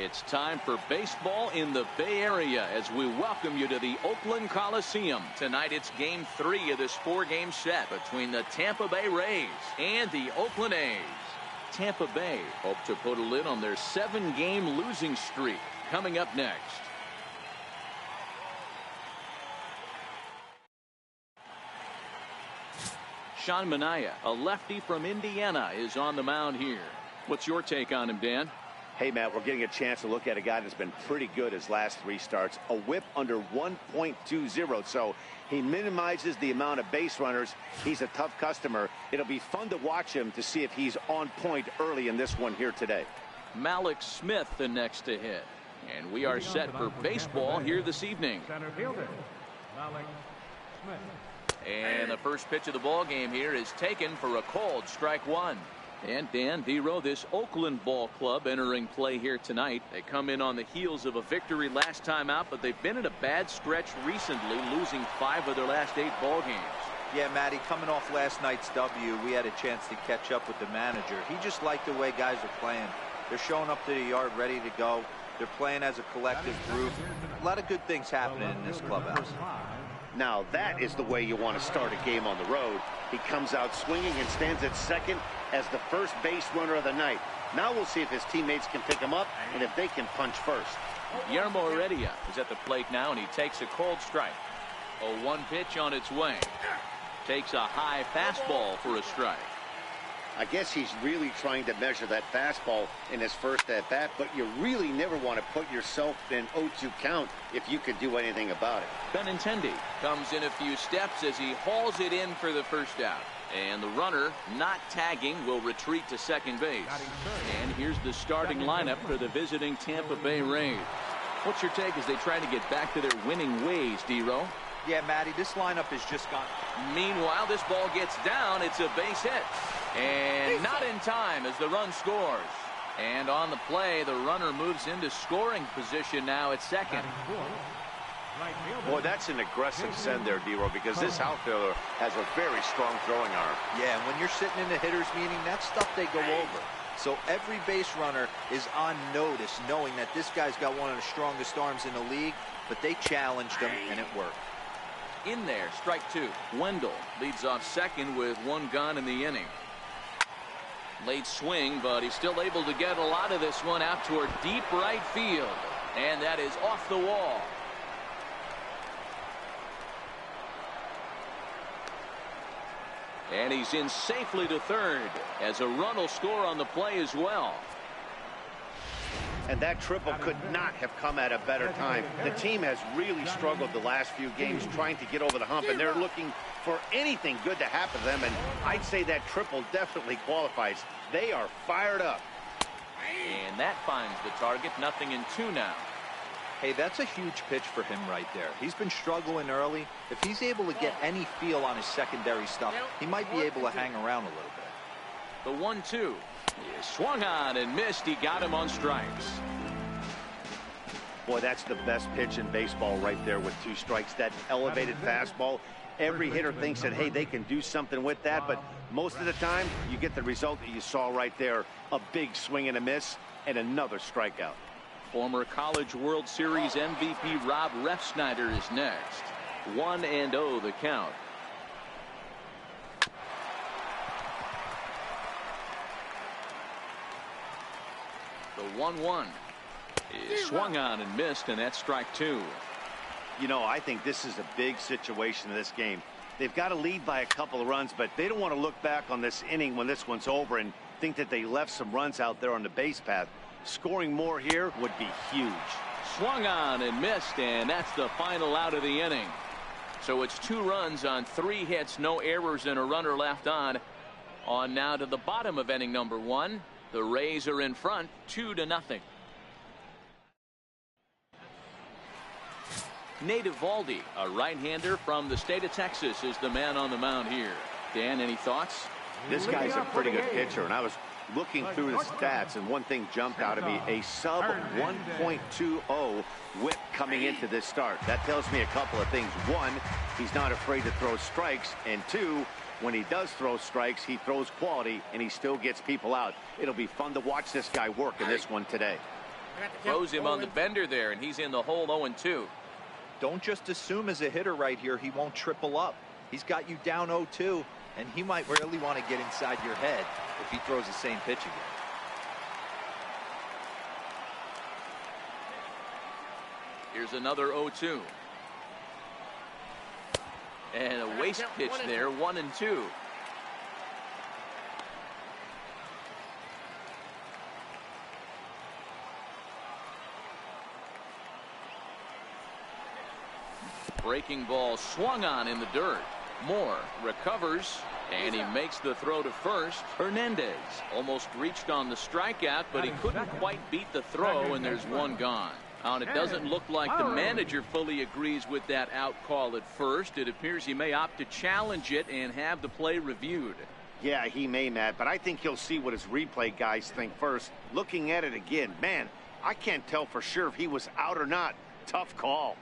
It's time for baseball in the Bay Area as we welcome you to the Oakland Coliseum. Tonight it's Game 3 of this 4-game set between the Tampa Bay Rays and the Oakland A's. Tampa Bay hope to put a lid on their 7-game losing streak. Coming up next. Sean Manaea, a lefty from Indiana, is on the mound here. What's your take on him, Dan? Hey, Matt, we're getting a chance to look at a guy that's been pretty good his last 3 starts. A whip under 1.20, so he minimizes the amount of base runners. He's a tough customer. It'll be fun to watch him to see if he's on point early in this one here today. Malik Smith the next to hit. And we are set for baseball here this evening. Center fielder, Malik Smith. And the first pitch of the ball game here is taken for a called strike 1. And Dan Dero, this Oakland ball club entering play here tonight. They come in on the heels of a victory last time out, but they've been in a bad stretch recently, losing 5 of their last 8 ball games. Yeah, Matty, coming off last night's W, we had a chance to catch up with the manager. He just liked the way guys are playing. They're showing up to the yard ready to go. They're playing as a collective group. A lot of good things happening in this clubhouse. Now that is the way you want to start a game on the road. He comes out swinging and stands at second as the first base runner of the night. Now we'll see if his teammates can pick him up and if they can punch first. Guillermo Heredia is at the plate now, and he takes a cold strike. A 1 pitch on its way. Takes a high fastball for a strike. I guess he's really trying to measure that fastball in his first at bat, but you really never want to put yourself in an 0-2 count if you could do anything about it. Benintendi comes in a few steps as he hauls it in for the first out. And the runner, not tagging, will retreat to second base. And here's the starting lineup for the visiting Tampa Bay Rays. What's your take as they try to get back to their winning ways, Dero? Yeah, Matty, this lineup has just gone. Meanwhile, this ball gets down. It's a base hit. And not in time as the run scores. And on the play, the runner moves into scoring position now at second. Boy, that's an aggressive send there, Dero, because this outfielder has a very strong throwing arm. Yeah, and when you're sitting in the hitter's meeting, that's stuff they go over. So every base runner is on notice, knowing that this guy's got one of the strongest arms in the league, but they challenged him, and it worked. In there, strike 2. Wendell leads off second with 1 gone in the inning. Late swing, but he's still able to get a lot of this one out toward deep right field. And that is off the wall. And he's in safely to third as a run will score on the play as well. And that triple could not have come at a better time. The team has really struggled the last few games trying to get over the hump, and they're looking for anything good to happen to them, and I'd say that triple definitely qualifies. They are fired up. And that finds the target. 0-2 now. Hey, that's a huge pitch for him right there. He's been struggling early. If he's able to get any feel on his secondary stuff, he might be able to hang around a little bit. The 1-2. He swung on and missed. He got him on strikes. Boy, that's the best pitch in baseball right there with 2 strikes. That elevated fastball. Every hitter thinks that, hey, they can do something with that, but most of the time you get the result that you saw right there. A big swing and a miss and another strikeout. Former College World Series MVP Rob Refsnyder is next. 1-0 the count. The 1-1 is swung on and missed, and that's strike 2. You know, I think this is a big situation in this game. They've got to lead by a couple of runs, but they don't want to look back on this inning when this one's over and think that they left some runs out there on the base path. Scoring more here would be huge. Swung on and missed, and that's the final out of the inning. So it's 2 runs on 3 hits, no errors, and a runner left on. On now to the bottom of inning number 1. The Rays are in front 2-0. Nate Eovaldi, a right-hander from the state of Texas, is the man on the mound here. Dan, any thoughts? This guy's a pretty good pitcher, and I was looking through the stats, and one thing jumped out at me: a sub 1.20 whip coming into this start. That tells me a couple of things. 1, he's not afraid to throw strikes, and 2, when he does throw strikes, he throws quality, and he still gets people out. It'll be fun to watch this guy work in this one today. Throws him on the bender there, and he's in the hole 0-2. Don't just assume as a hitter right here he won't triple up. He's got you down 0-2, and he might really want to get inside your head if he throws the same pitch again. Here's another 0-2. And a waste pitch there, 1-2. Breaking ball swung on in the dirt. Moore recovers, and he makes the throw to first. Hernandez almost reached on the strikeout, but he couldn't quite beat the throw, and there's one gone. And it doesn't look like the manager fully agrees with that out call at first. It appears he may opt to challenge it and have the play reviewed. Yeah, he may, Matt, but I think he'll see what his replay guys think first. Looking at it again, man, I can't tell for sure if he was out or not. Tough call.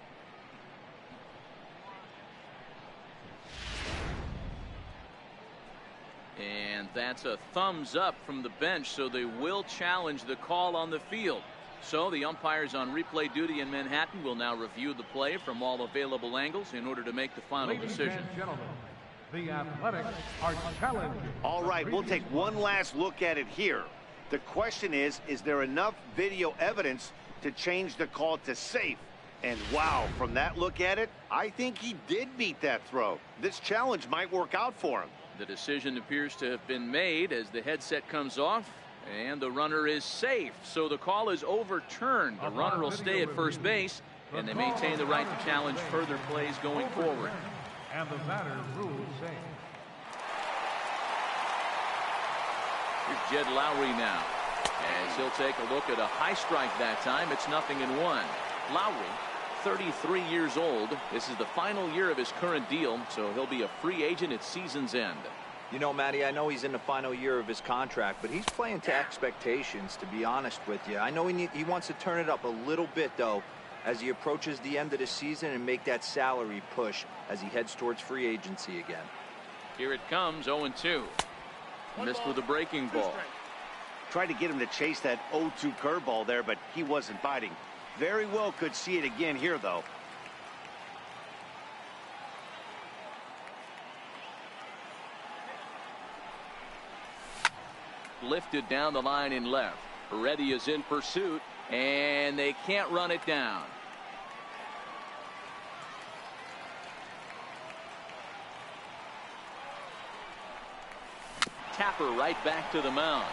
And that's a thumbs up from the bench, so they will challenge the call on the field. So the umpires on replay duty in Manhattan will now review the play from all available angles in order to make the final decision. Ladies and gentlemen, the Athletics are challenging. All right, we'll take one last look at it here. The question is there enough video evidence to change the call to safe? And wow, from that look at it, I think he did beat that throw. This challenge might work out for him. The decision appears to have been made as the headset comes off, and the runner is safe. So the call is overturned. The runner will stay at first base, and they maintain the right to challenge further plays going forward. And the batter rules safe. Here's Jed Lowry now, as he'll take a look at a high strike that time. It's 0-1. Lowry, 33 years old. This is the final year of his current deal, so he'll be a free agent at season's end. You know, Matty, I know he's in the final year of his contract, but he's playing to expectations, to be honest with you. I know he wants to turn it up a little bit, though, as he approaches the end of the season and make that salary push as he heads towards free agency again. Here it comes, 0-2. Missed with a breaking ball. Tried to get him to chase that 0-2 curveball there, but he wasn't biting. Very well could see it again here, though. Lifted down the line in left. Heredia is in pursuit, and they can't run it down. Tapper right back to the mound.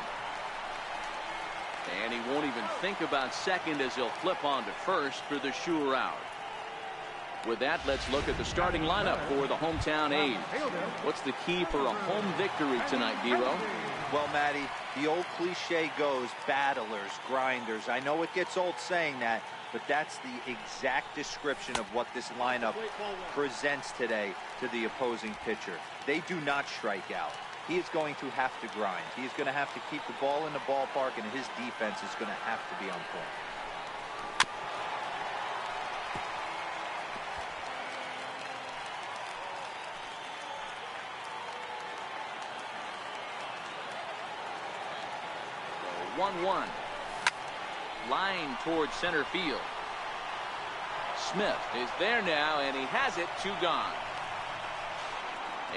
And he won't even think about second as he'll flip on to first for the sure out. With that, let's look at the starting lineup for the hometown A's. What's the key for a home victory tonight, Dero? Well, Matty, the old cliche goes battlers, grinders. I know it gets old saying that, but that's the exact description of what this lineup presents today to the opposing pitcher. They do not strike out. He is going to have to grind. He is going to have to keep the ball in the ballpark, and his defense is going to have to be on point. So 1-1. Line towards center field. Smith is there now, and he has it. 2 gone.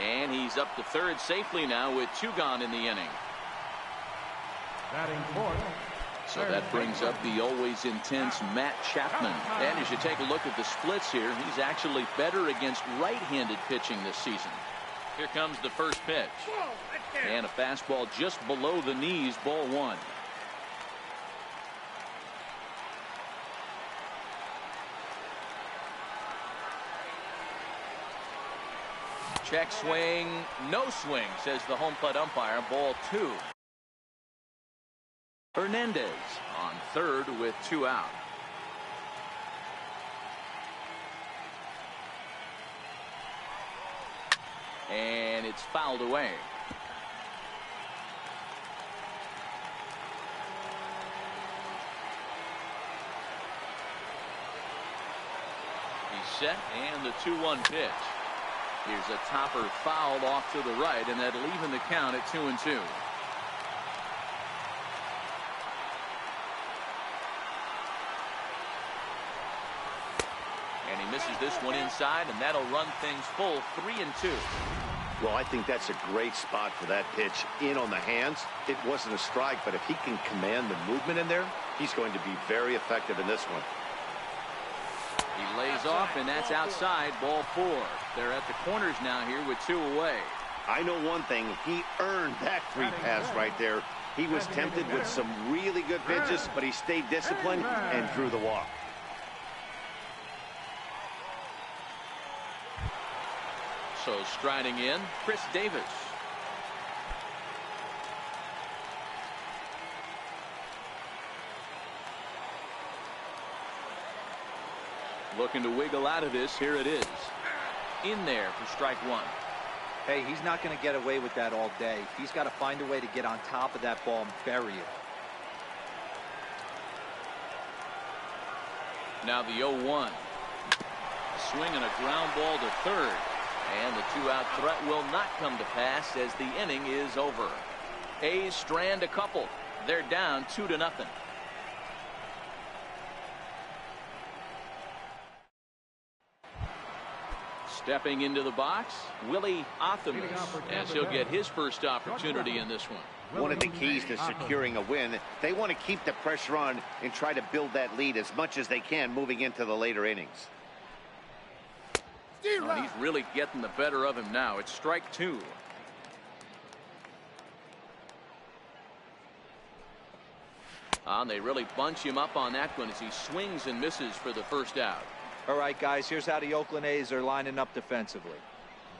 And he's up to third safely now with 2 gone in the inning. Batting fourth. So that brings up the always intense Matt Chapman. And as you take a look at the splits here, he's actually better against right-handed pitching this season. Here comes the first pitch. And a fastball just below the knees, ball 1. Check swing, no swing, says the home plate umpire. Ball 2. Hernandez on third with 2 out. And it's fouled away. He's set, and the 2-1 pitch. Here's a topper fouled off to the right, and that'll even the count at 2-2. misses this one inside, and that'll run things full 3-2. Well, I think that's a great spot for that pitch in on the hands. It wasn't a strike, but if he can command the movement in there, he's going to be very effective in this one. He lays off, and that's outside, ball 4. They're at the corners now here with 2 away. I know one thing, he earned that free pass right there. He was tempted with some really good pitches, but he stayed disciplined and drew the walk. So striding in, Chris Davis. Looking to wiggle out of this. Here it is. In there for strike 1. Hey, he's not going to get away with that all day. He's got to find a way to get on top of that ball and bury it. Now the 0-1. Swinging a ground ball to third. And the 2-out threat will not come to pass as the inning is over. A's strand a couple. They're down 2-0. Stepping into the box, Willie Othamus, as he'll get his first opportunity in this one. One of the keys to securing a win, they want to keep the pressure on and try to build that lead as much as they can moving into the later innings. Oh, he's really getting the better of him now. It's strike 2. And they really bunch him up on that one as he swings and misses for the first out. All right, guys, here's how the Oakland A's are lining up defensively.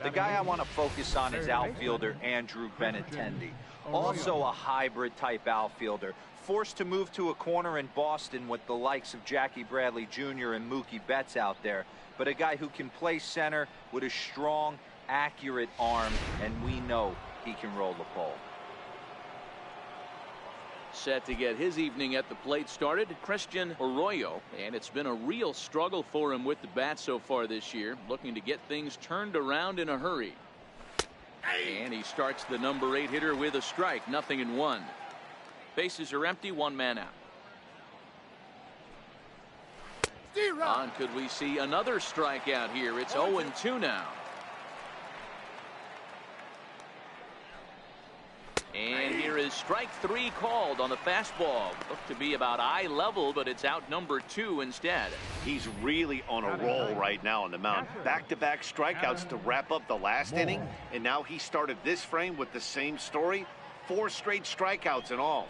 The guy I want to focus on is outfielder Andrew Benintendi. Also a hybrid type outfielder. Forced to move to a corner in Boston with the likes of Jackie Bradley Jr. and Mookie Betts out there. But a guy who can play center with a strong, accurate arm, and we know he can roll the ball. Set to get his evening at the plate started, Christian Arroyo, and it's been a real struggle for him with the bat so far this year, looking to get things turned around in a hurry. And he starts the number 8 hitter with a strike, 0-1. Bases are empty, 1 man out. And could we see another strikeout here? It's 0-2 now. And here is strike 3 called on the fastball. Looked to be about eye level, but it's out number 2 instead. He's really on a roll right now on the mound. Back-to-back strikeouts to wrap up the last inning, and now he started this frame with the same story. 4 straight strikeouts in all.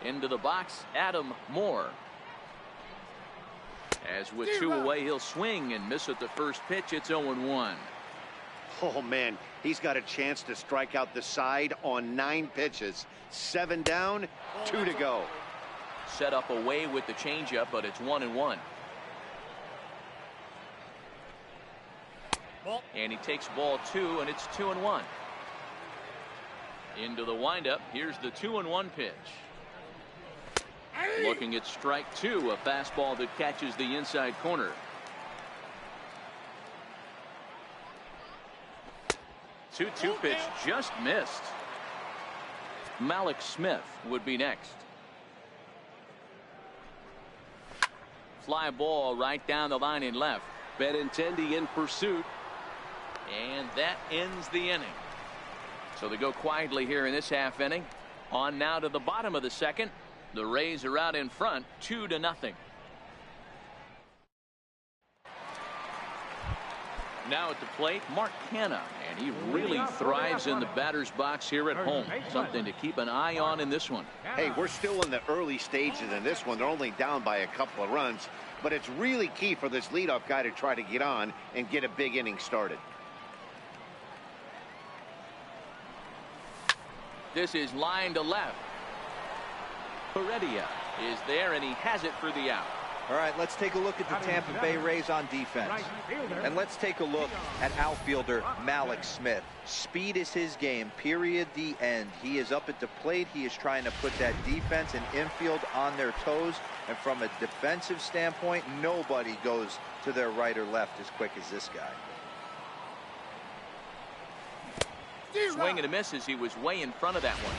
Into the box, Adam Moore. As with 2 away, he'll swing and miss at the first pitch. It's 0-1. Oh, man, he's got a chance to strike out the side on 9 pitches. 7 down, 2 to go. Set up away with the changeup, but it's 1-1. And he takes ball 2, and it's 2-1. Into the windup. Here's the 2-1 pitch. Looking at strike 2, a fastball that catches the inside corner. 2-2 pitch just missed. Malik Smith would be next. Fly ball right down the line in left. Benintendi in pursuit. And that ends the inning. So they go quietly here in this half inning. On now to the bottom of the second. The Rays are out in front, 2-0. Now at the plate, Mark Canha, and he really thrives in the batter's box here at home. Something to keep an eye on in this one. Hey, we're still in the early stages in this one. They're only down by a couple of runs, but it's really key for this leadoff guy to try to get on and get a big inning started. This is line to left. Heredia is there, and he has it for the out. All right, let's take a look at the Tampa Bay Rays on defense. And let's take a look at outfielder Malik Smith. Speed is his game, period, the end. He is up at the plate. He is trying to put that defense and infield on their toes. And from a defensive standpoint, nobody goes to their right or left as quick as this guy. Swing and a miss as he was way in front of that one.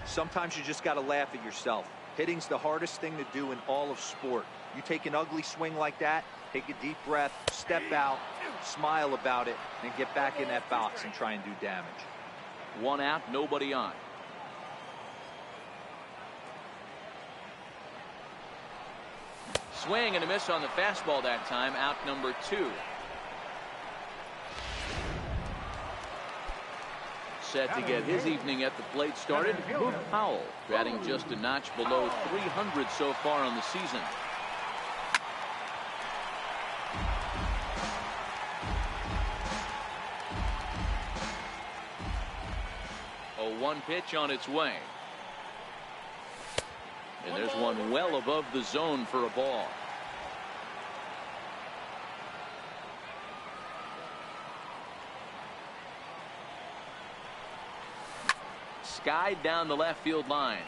Sometimes you just got to laugh at yourself. Hitting's the hardest thing to do in all of sport. You take an ugly swing like that, take a deep breath, step out, smile about it, and get back in that box and try and do damage. 1 out, nobody on. Swing and a miss on the fastball that time. Out number 2. Set to get his evening at the plate started. Powell batting just a notch below 300 so far on the season. A 1 pitch on its way. And there's one well above the zone for a ball. Skied down the left field line.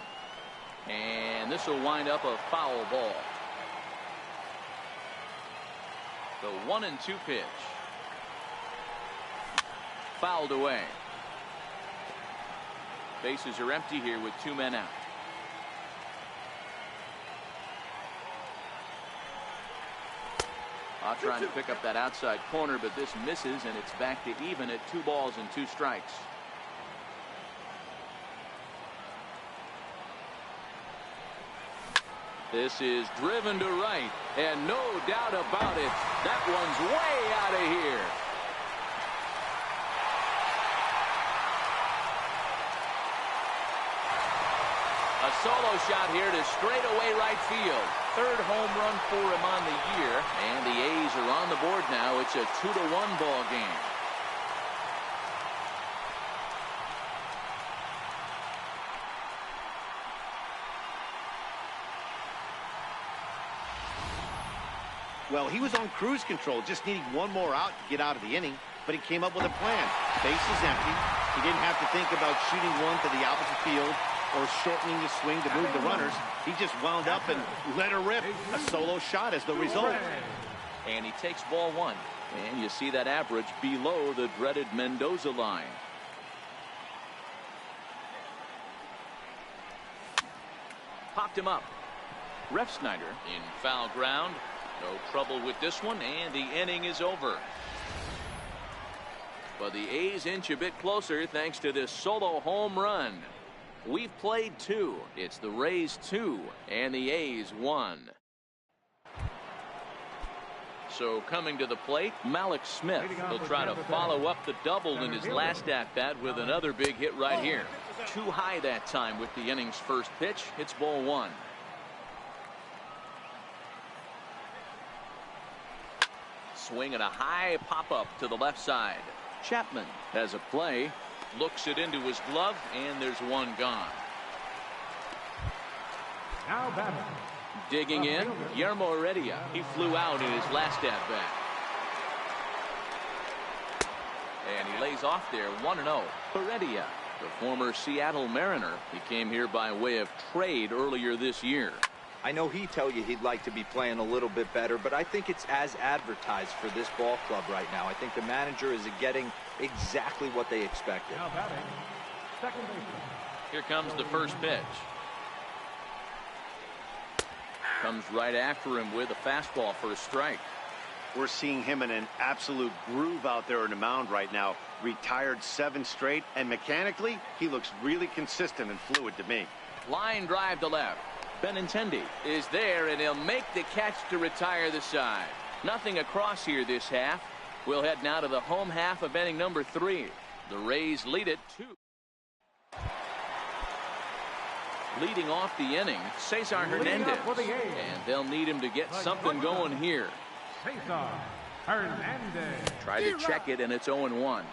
And this will wind up a foul ball. The 1-2 pitch. Fouled away. Bases are empty here with 2 men out. Trying to pick up that outside corner, but this misses, and it's back to even at 2 balls and 2 strikes. This is driven to right, and no doubt about it, that one's way out of here. A solo shot here to straightaway right field. 3rd home run for him on the year, and the A's are on the board now. It's a 2-1 ball game. Well, he was on cruise control, just needing 1 more out to get out of the inning, but he came up with a plan. Bases empty. He didn't have to think about shooting one to the opposite field or shortening the swing to move the runners. He just wound up and let her rip. A solo shot as the result. And he takes ball 1. And you see that average below the dreaded Mendoza line. Popped him up. Refsnyder in foul ground. No trouble with this one, and the inning is over. But the A's inch a bit closer thanks to this solo home run. We've played 2. It's the Rays 2 and the A's 1. So coming to the plate, Malik Smith will try to follow up the double in his last at-bat with another big hit right here. Too high that time with the inning's first pitch. It's ball 1. Swing and a high pop-up to the left side. Chapman has a play. Looks it into his glove, and there's one gone. Now batting. Digging in, Guillermo Heredia. He flew out in his last at-bat. And he lays off there, 1-0. Heredia, the former Seattle Mariner. He came here by way of trade earlier this year. I know he'd tell you he'd like to be playing a little bit better, but I think it's as advertised for this ball club right now. I think the manager is getting exactly what they expected. Now batting. Second baseman. Here comes the first pitch. Comes right after him with a fastball for a strike. We're seeing him in an absolute groove out there on the mound right now. Retired 7 straight, and mechanically, he looks really consistent and fluid to me. Line drive to left. Benintendi is there, and he'll make the catch to retire the side. Nothing across here this half. We'll head now to the home half of inning number 3. The Rays lead it 2. Leading off the inning, Cesar Hernandez. And they'll need him to get something going here. Cesar Hernandez. Tried to check it, and it's 0-1.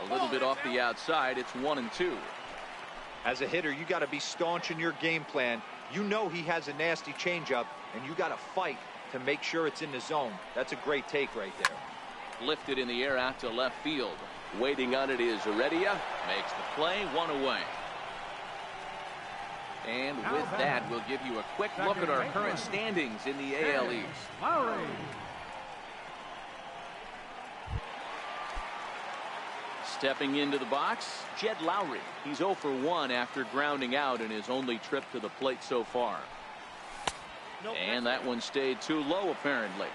A little bit off the outside. It's 1-2. As a hitter, you got to be staunch in your game plan. You know he has a nasty changeup, and you got to fight to make sure it's in the zone. That's a great take right there. Lifted in the air out to left field. Waiting on it is Heredia. Makes the play, 1 away. And with that, we'll give you a quick look at our current standings in the AL East. Lowe. Stepping into the box, Jed Lowry. He's 0 for 1 after grounding out in his only trip to the plate so far. And that one stayed too low, apparently.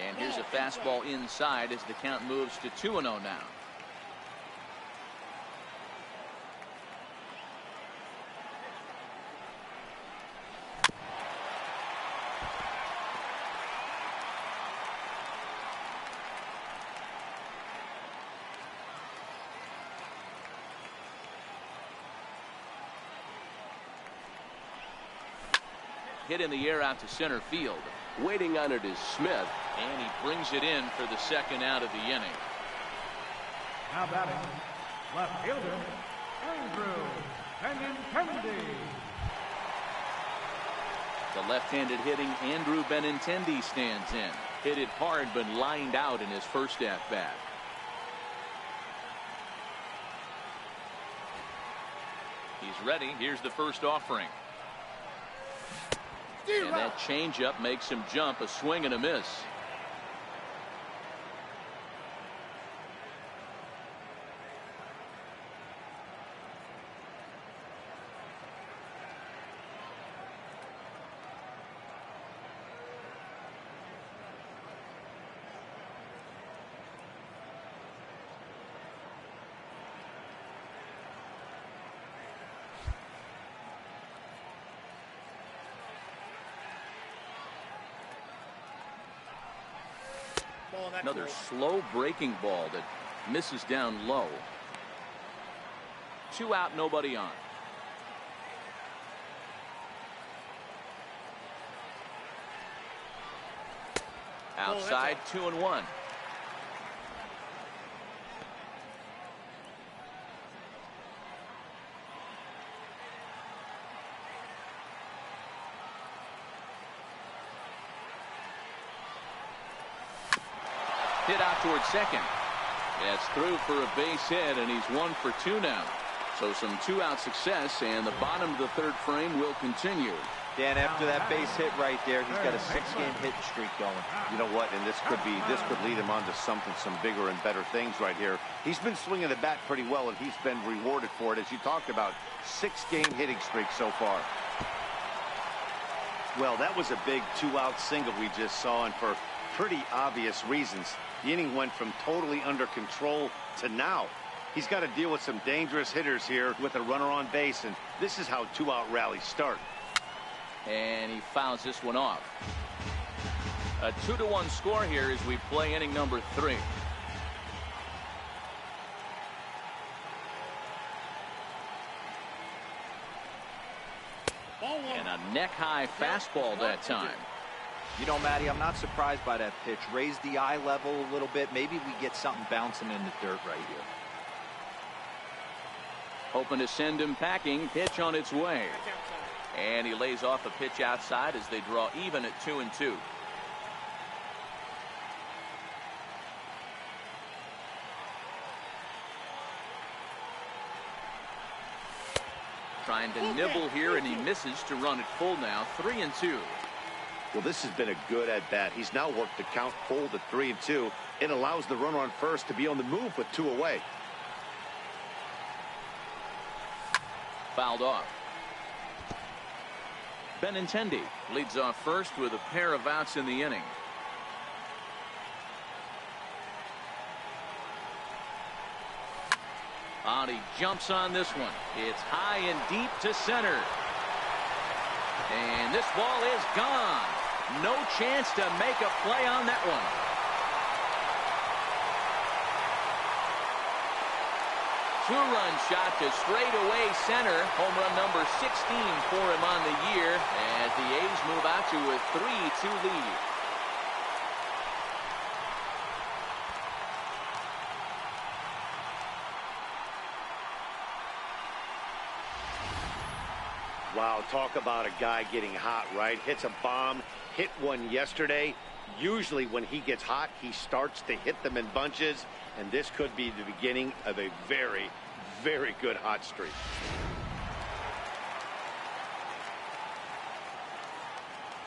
And here's a fastball inside as the count moves to 2-0 now. Hit in the air out to center field. Waiting on it is Smith. And he brings it in for the second out of the inning. Now batting, left fielder, Andrew Benintendi. The left-handed hitting Andrew Benintendi stands in. Hit it hard but lined out in his first at-bat. He's ready. Here's the first offering. And that changeup makes him jump. A swing and a miss. Another slow breaking ball that misses down low. 2 out, nobody on. Outside, 2-1. Hit out towards second. That's through for a base hit, and he's 1 for 2 now. So some 2-out success, and the bottom of the third frame will continue. Dan, after that base hit right there, he's got a 6-game hit streak going. You know what? And this could lead him on to some bigger and better things right here. He's been swinging the bat pretty well, and he's been rewarded for it, as you talked about. 6-game hitting streak so far. Well, that was a big 2-out single we just saw, and for pretty obvious reasons. The inning went from totally under control to now. He's got to deal with some dangerous hitters here with a runner on base, and this is how 2-out rallies start. And he fouls this one off. A 2-1 score here as we play inning number 3. And a neck-high fastball that time. You know, Matty, I'm not surprised by that pitch. Raise the eye level a little bit. Maybe we get something bouncing in the dirt right here. Hoping to send him packing. Pitch on its way. And he lays off a pitch outside as they draw even at 2-2. Trying to nibble here, and he misses to run it full now. 3-2. Well, this has been a good at-bat. He's now worked the count full to 3-2. It allows the runner on first to be on the move with 2 away. Fouled off. Benintendi leads off first with a pair of outs in the inning. He jumps on this one. It's high and deep to center. And this ball is gone. No chance to make a play on that one. Two-run shot to straightaway center. Home run number 16 for him on the year as the A's move out to a 3-2 lead. talk about a guy getting hot, right? Hits a bomb, hit one yesterday. Usually when he gets hot, he starts to hit them in bunches, and this could be the beginning of a very, very good hot streak.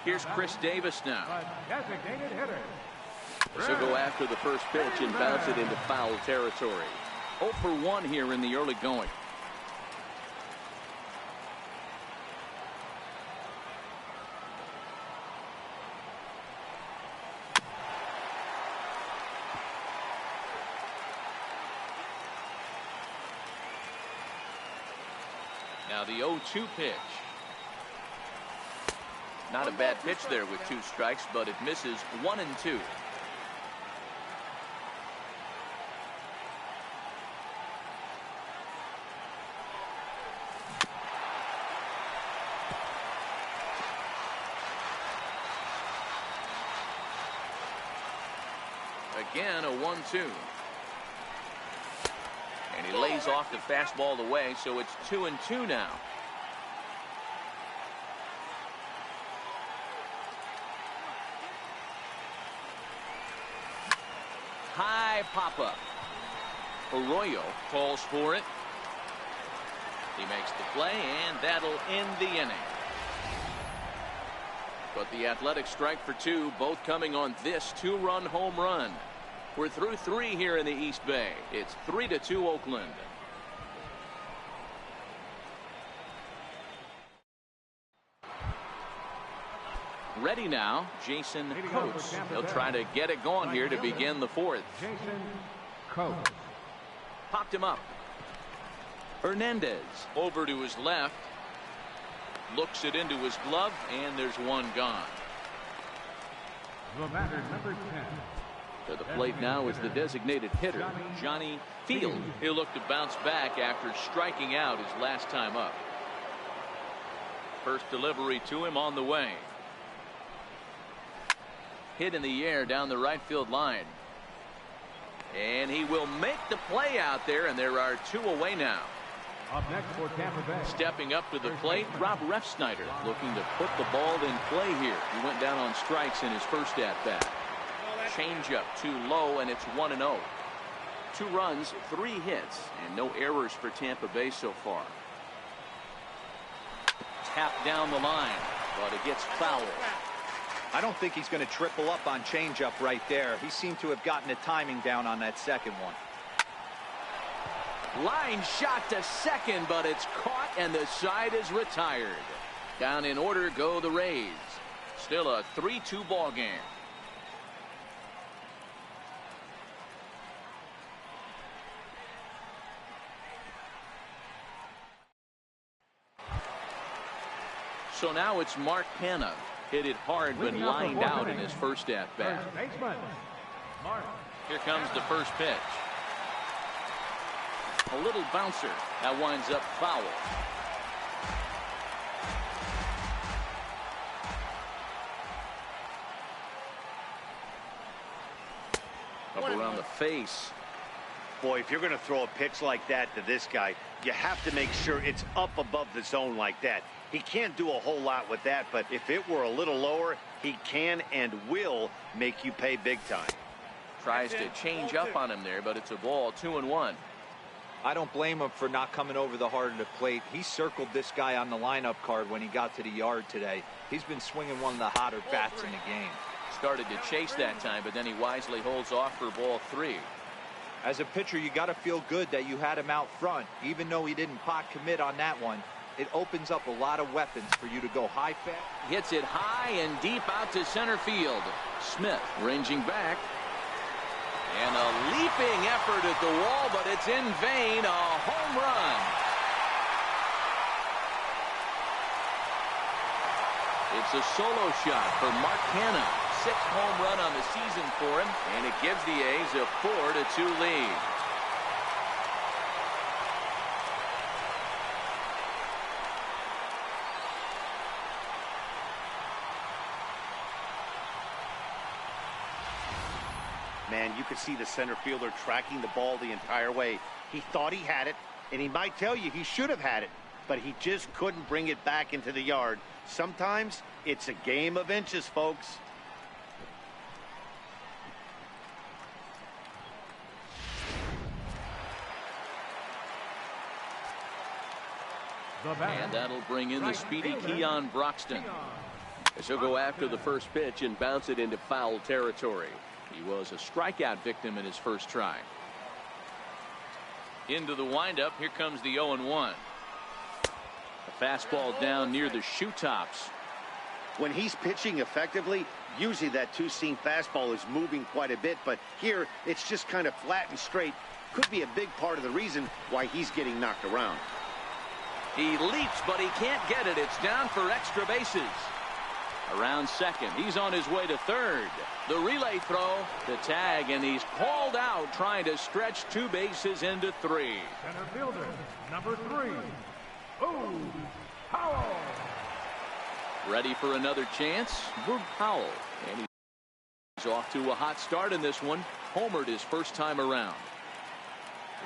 Here's Chris Davis now. Designated hitter. So go after the first pitch and bounce it into foul territory. 0 for 1 here in the early going. Now the 0-2 pitch. Not a bad pitch there with 2 strikes, but it misses 1 and 2. Again, a 1-2. And he lays off the fastball away, so it's 2-2 now. High pop-up. Arroyo calls for it. He makes the play, and that'll end the inning. But the Athletics strike for 2, both coming on this 2-run home run. We're through 3 here in the East Bay. It's 3-2 Oakland. Ready now, Jason Coates. He'll try to get it going here to begin the 4th. Jason Coates. Popped him up. Hernandez over to his left. Looks it into his glove, and there's one gone. The batter, number 10. To the plate now is the designated hitter, Johnny Field. He'll look to bounce back after striking out his last time up. First delivery to him on the way. Hit in the air down the right field line. And he will make the play out there, and there are 2 away now. Up next for Tampa Bay. Stepping up to the plate, Rob Refsnyder looking to put the ball in play here. He went down on strikes in his first at-bat. Changeup to Lowe, and it's 1-0. 2 runs, 3 hits, and no errors for Tampa Bay so far. Tapped down the line, but it gets fouled. I don't think he's going to triple up on changeup right there. He seemed to have gotten the timing down on that second one. Line shot to second, but it's caught, and the side is retired. Down in order go the Rays. Still a 3-2 ball game. So now it's Mark Hanna. Hit it hard but lined out in his first at-bat. Here comes the first pitch. A little bouncer. That winds up foul. Up around the face. Boy, if you're going to throw a pitch like that to this guy, you have to make sure it's up above the zone like that. He can't do a whole lot with that, but if it were a little lower, he can and will make you pay big time. Tries to change up on him there, but it's a ball. 2-1. I don't blame him for not coming over the heart of the plate. He circled this guy on the lineup card when he got to the yard today. He's been swinging one of the hotter bats in the game. Started to chase that time, but then he wisely holds off for ball 3. As a pitcher, you got to feel good that you had him out front. Even though he didn't pot commit on that one, it opens up a lot of weapons for you to go high fast. Hits it high and deep out to center field. Smith ranging back. And a leaping effort at the wall, but it's in vain. A home run. It's a solo shot for Mark Hanna. 6th home run on the season for him, and it gives the A's a 4-2 lead. Man, you could see the center fielder tracking the ball the entire way. He thought he had it, and he might tell you he should have had it. but he just couldn't bring it back into the yard. Sometimes it's a game of inches, folks. And that'll bring in the speedy Keon Broxton. As he'll go after the first pitch and bounce it into foul territory. He was a strikeout victim in his first try. Into the windup. Here comes the 0-1. A fastball down near the shoe tops. When he's pitching effectively, usually that two-seam fastball is moving quite a bit, but here it's just kind of flat and straight. Could be a big part of the reason why he's getting knocked around. He leaps, but he can't get it. It's down for extra bases. Around second. He's on his way to third. The relay throw, the tag, and he's called out trying to stretch 2 bases into 3. Center fielder, number 3, Powell. Ready for another chance. Boog Powell. And he's off to a hot start in this one. Homered his first time around.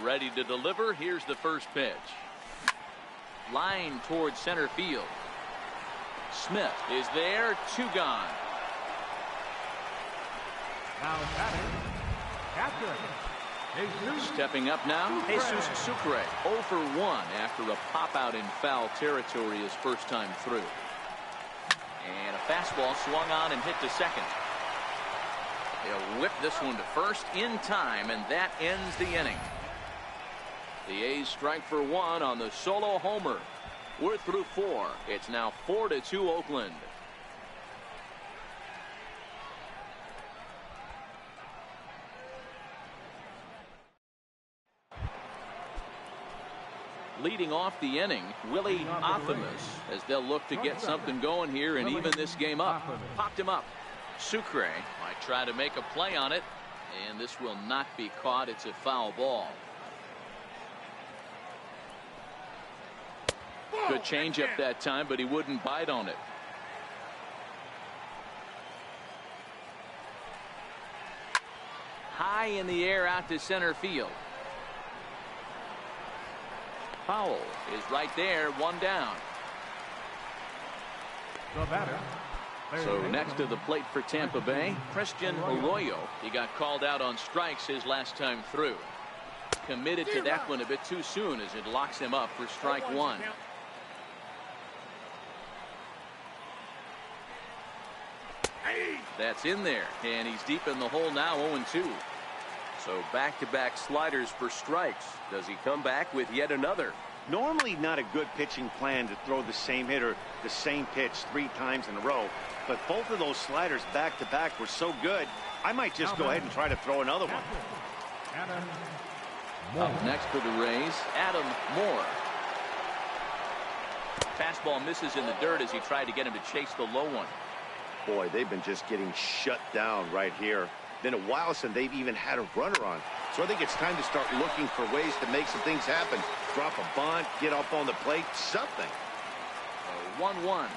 Ready to deliver. Here's the first pitch. Line towards center field. Smith is there. 2 gone. Now batting, catcher. Stepping up now, Jesus Sucre. 0 for 1 after a pop out in foul territory his first time through. And a fastball swung on and hit to second. He'll whip this one to first in time, and that ends the inning. The A's strike for 1 on the solo homer. We're through 4. It's now 4-2 Oakland. Leading off the inning, Willie Optimus, as they'll look to get something going here and even this game up. Popped him up. Sucre might try to make a play on it, and this will not be caught. It's a foul ball. Good changeup that time, but he wouldn't bite on it. High in the air out to center field. Powell is right there, 1 down. The batter. So next to the plate for Tampa Bay, Christian Arroyo. He got called out on strikes his last time through. Committed to that one a bit too soon as it locks him up for strike 1. That's in there, and he's deep in the hole now, 0-2. So back-to-back sliders for strikes. Does he come back with yet another? Normally not a good pitching plan to throw the same hitter the same pitch 3 times in a row, but both of those sliders back-to-back were so good, I might just go ahead and try to throw another one. Up next for the Rays, Adam Moore. Fastball misses in the dirt as he tried to get him to chase the low one. Boy, they've been just getting shut down right here. Been a while since they've even had a runner on. So I think it's time to start looking for ways to make some things happen. Drop a bunt, get up on the plate, something. 1-1.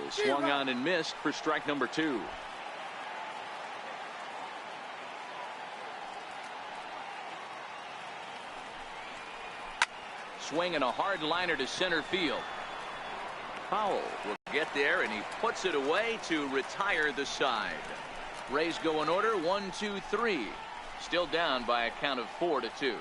Is swung on and missed for strike number 2. Swinging a hard liner to center field. Powell will get there, and he puts it away to retire the side. Rays go in order, 1, 2, 3. Still down by a count of 4-2.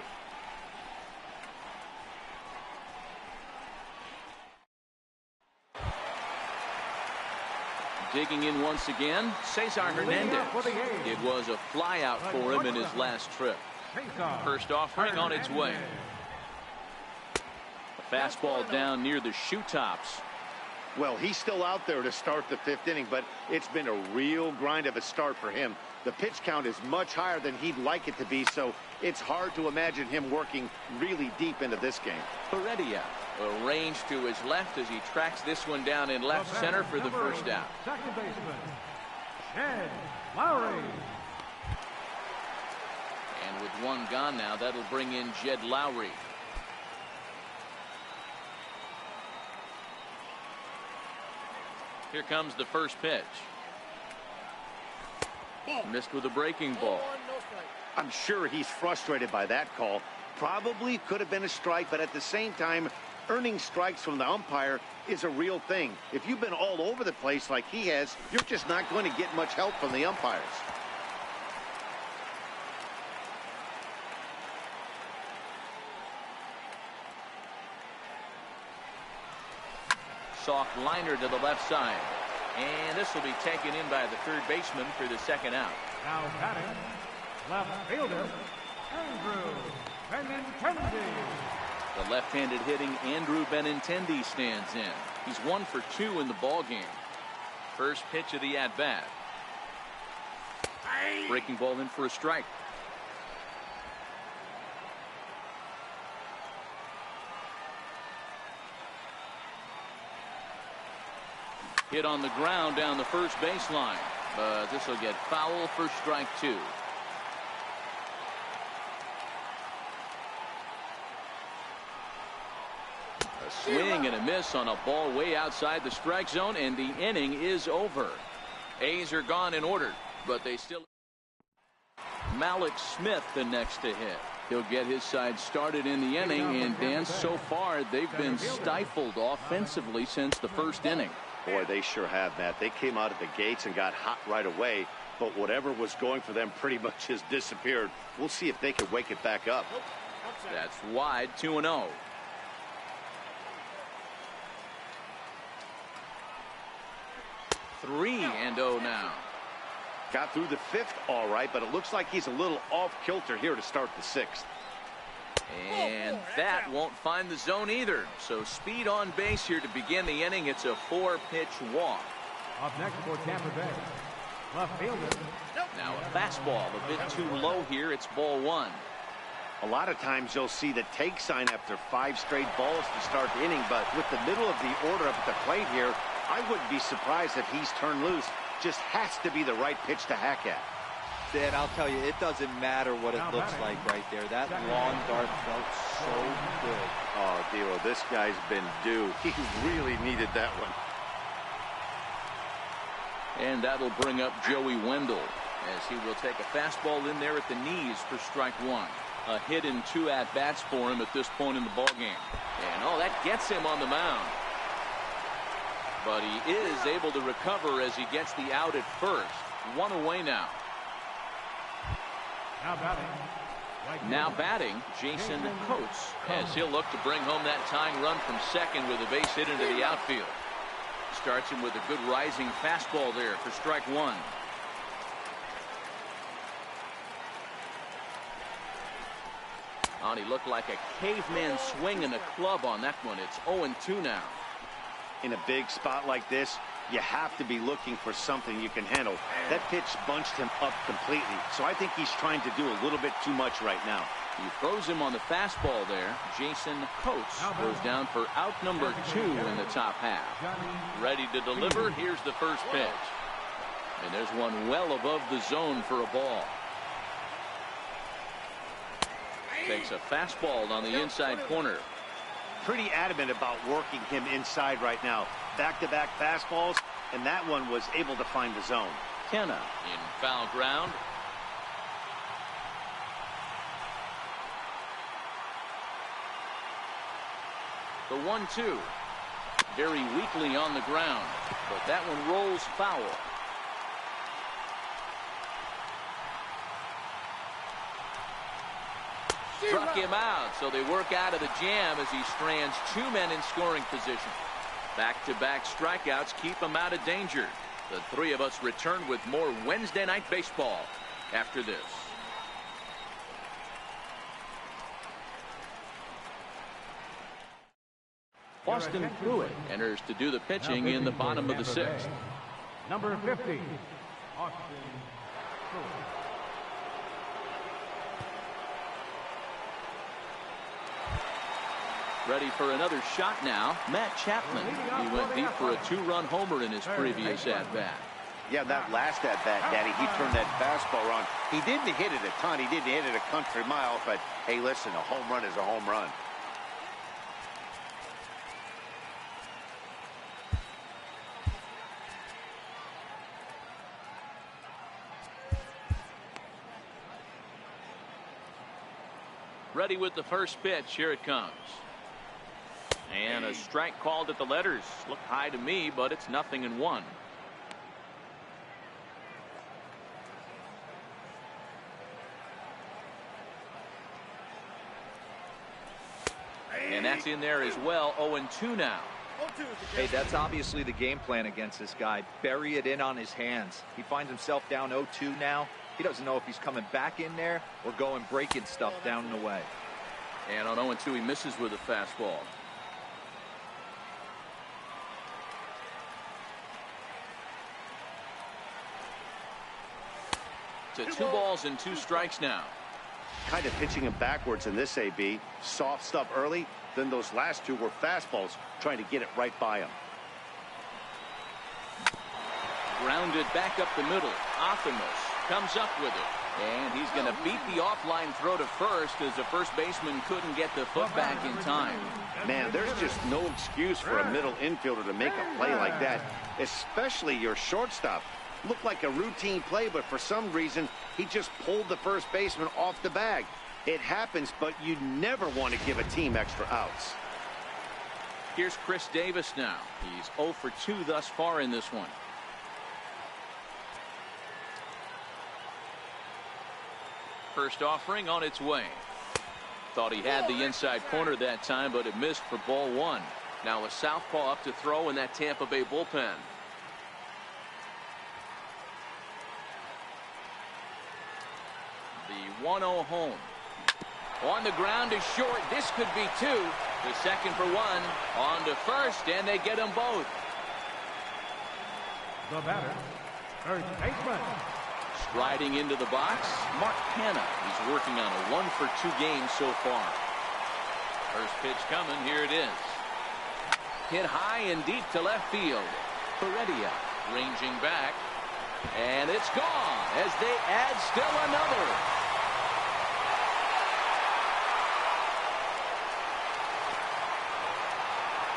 Digging in once again, Cesar Hernandez. It was a fly out for him in his last trip. First offering on its way. A fastball down near the shoe tops. Well, he's still out there to start the 5th inning, but it's been a real grind of a start for him. The pitch count is much higher than he'd like it to be, so it's hard to imagine him working really deep into this game. Heredia will range to his left as he tracks this one down in left center for the first out. Second baseman, Jed Lowry. And with 1 gone now, that'll bring in Jed Lowry. Here comes the first pitch. Missed with a breaking ball. I'm sure he's frustrated by that call. Probably could have been a strike, but at the same time, earning strikes from the umpire is a real thing. If you've been all over the place like he has, you're just not going to get much help from the umpires. Soft liner to the left side. And this will be taken in by the third baseman for the second out. Now batting, left fielder, Andrew Benintendi. The left-handed hitting Andrew Benintendi stands in. He's 1 for 2 in the ball game. First pitch of the at-bat. Breaking ball in for a strike. Hit on the ground down the first baseline, but this will get foul for strike 2. A swing and a miss on a ball way outside the strike zone, and the inning is over. A's are gone in order, but they still. Malik Smith the next to hit. He'll get his side started in the inning, and Dan, so far they've been stifled offensively since the first inning. Boy, they sure have, Matt. They came out of the gates and got hot right away, but whatever was going for them pretty much has disappeared. We'll see if they can wake it back up. That's wide, 2-0. Three and 0 now. Got through the 5th all right, but it looks like he's a little off kilter here to start the 6th. And that won't find the zone either. So speed on base here to begin the inning. It's a 4-pitch walk. Up next for Tampa Bay, left fielder. Now a fastball a bit too low here. It's ball 1. A lot of times you'll see the take sign after 5 straight balls to start the inning, but with the middle of the order up at the plate here, I wouldn't be surprised if he's turned loose. Just has to be the right pitch to hack at. Dan, I'll tell you, it doesn't matter what it looks like right there. That long dart felt so good. Oh, Dilo, this guy's been due. He really needed that one. And that'll bring up Joey Wendell as he will take a fastball in there at the knees for strike 1. A hit in 2 at-bats for him at this point in the ballgame. And oh, that gets him on the mound. But he is able to recover as he gets the out at first. 1 away now. Now batting, Jason Coates, as he'll look to bring home that tying run from second with a base hit into the outfield. Starts him with a good rising fastball there for strike 1. Oh, he looked like a caveman swinging a club on that one. It's 0-2 now. In a big spot like this, you have to be looking for something you can handle. That pitch bunched him up completely, so I think he's trying to do a little bit too much right now. He throws him on the fastball there. Jason Coates goes down for out number 2 in the top half. Ready to deliver. Here's the first pitch. And there's one well above the zone for a ball. Takes a fastball on the inside corner. Pretty adamant about working him inside right now. Back-to-back fastballs, and that one was able to find the zone. Kenna in foul ground. The 1-2. Very weakly on the ground, but that one rolls foul. Struck him out, so they work out of the jam as he strands 2 men in scoring position. Back-to-back strikeouts keep him out of danger. The 3 of us return with more Wednesday Night Baseball after this. Austin Pruitt enters to do the pitching in the bottom of the 6th. Number 50, Austin Pruitt. Ready for another shot now. Matt Chapman. He went deep for a 2-run homer in his previous at-bat. Yeah, that last at-bat, Daddy, he turned that fastball on. He didn't hit it a ton. He didn't hit it a country mile, but hey, listen, a home run is a home run. Ready with the first pitch. Here it comes. And a strike called at the letters. Looked high to me, but it's 0-1. And that's in there as well. 0-2 now. Hey, that's obviously the game plan against this guy. Bury it in on his hands. He finds himself down 0-2 now. He doesn't know if he's coming back in there or going breaking stuff down and away. And on 0-2, he misses with a fastball. To 2 balls and 2 strikes now. Kind of pitching him backwards in this AB. Soft stuff early, then those last 2 were fastballs, trying to get it right by him. Grounded back up the middle. Optimus comes up with it. And he's going to beat the offline throw to first as the first baseman couldn't get the foot back in time. Man, there's just no excuse for a middle infielder to make a play like that, especially your shortstop. Looked like a routine play, but for some reason, he just pulled the first baseman off the bag. It happens, but you never want to give a team extra outs. Here's Chris Davis now. He's 0 for 2 thus far in this one. First offering on its way. Thought he had the inside corner that time, but it missed for ball 1. Now a southpaw up to throw in that Tampa Bay bullpen. The 1-0 home. On the ground is short. This could be 2. The second for 1. On to first, and they get them both. The batter, third baseman. Striding into the box, Mark Hanna. He's working on a 1 for 2 game so far. First pitch coming. Here it is. Hit high and deep to left field. Heredia ranging back. And it's gone as they add still another.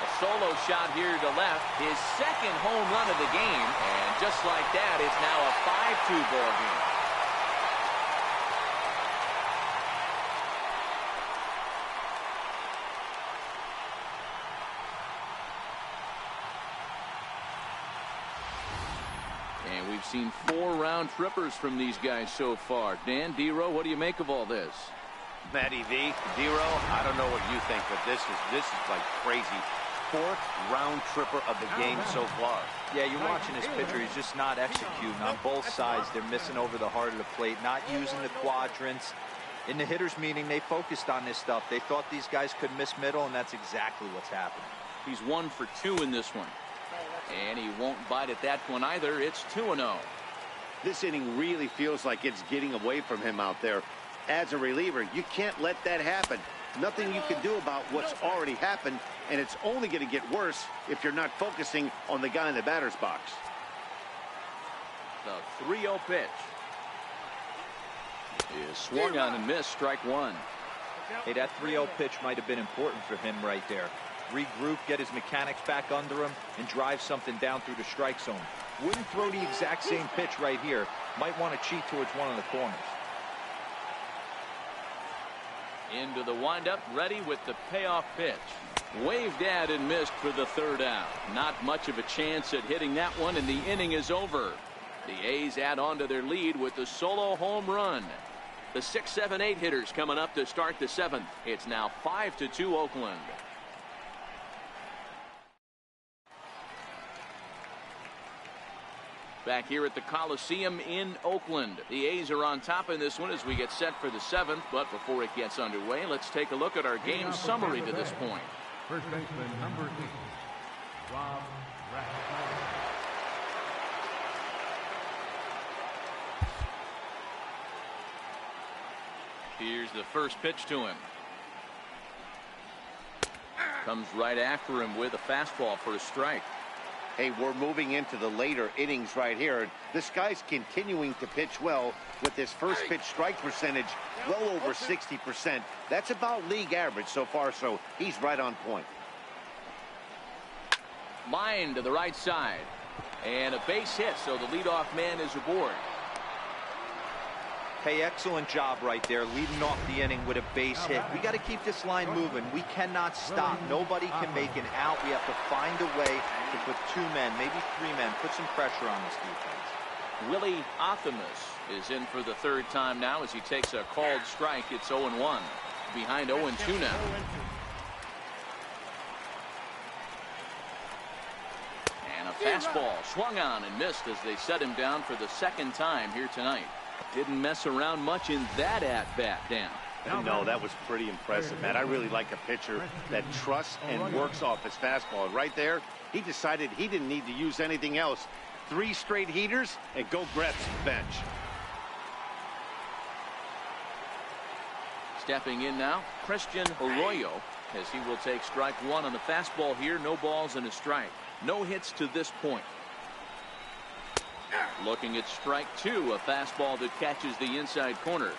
A solo shot here to left. His second home run of the game. And just like that, it's now a 5-2 ball game. And we've seen 4 round trippers from these guys so far. Dan, D-Row, what do you make of all this? Matty V, D-Row, I don't know what you think, but this is like crazy. 4th round tripper of the game so far. Yeah, you're watching this pitcher. He's just not executing on both sides. They're missing over the heart of the plate, not using the quadrants. In the hitters meeting, they focused on this stuff. They thought these guys could miss middle, and that's exactly what's happening. He's 1 for 2 in this one. And he won't bite at that one either. It's 2-0. This inning really feels like it's getting away from him out there. As a reliever, you can't let that happen. Nothing you can do about what's already happened, and it's only going to get worse if you're not focusing on the guy in the batter's box. The 3-0 pitch is swung on and missed. Strike 1. Hey, that 3-0 pitch might have been important for him right there. Regroup, get his mechanics back under him, and drive something down through the strike zone. Wouldn't throw the exact same pitch right here. Might want to cheat towards one of the corners. Into the windup, ready with the payoff pitch. Waved at and missed for the 3rd out. Not much of a chance at hitting that one, and the inning is over. The A's add on to their lead with the solo home run. The 6, 7, 8 hitters coming up to start the 7th. It's now 5-2 Oakland. Back here at the Coliseum in Oakland. The A's are on top in this one as we get set for the 7th. But before it gets underway, let's take a look at our game summary to this point. First baseman, number 8, Rob Rath. Here's the first pitch to him. Comes right after him with a fastball for a strike. Hey, we're moving into the later innings right here. This guy's continuing to pitch well with his first pitch strike percentage well over 60%. That's about league average so far, so he's right on point. Line to the right side. And a base hit, so the leadoff man is aboard. Hey, excellent job right there, leading off the inning with a base hit. We got to keep this line moving. We cannot stop. Nobody can make an out. We have to find a way to put 2 men, maybe 3 men, put some pressure on this defense. Willie Optimus is in for the 3rd time now as he takes a called strike. It's 0-1. Behind 0-2 now. And a fastball swung on and missed as they set him down for the 2nd time here tonight. Didn't mess around much in that at-bat, Dan. No, that was pretty impressive, Matt. I really like a pitcher that trusts and works off his fastball. And right there, he decided he didn't need to use anything else. 3 straight heaters and go grab some bench. Stepping in now, Christian Arroyo, as he will take strike 1 on the fastball here. No balls and a strike. No hits to this point. Looking at strike 2, a fastball that catches the inside corner.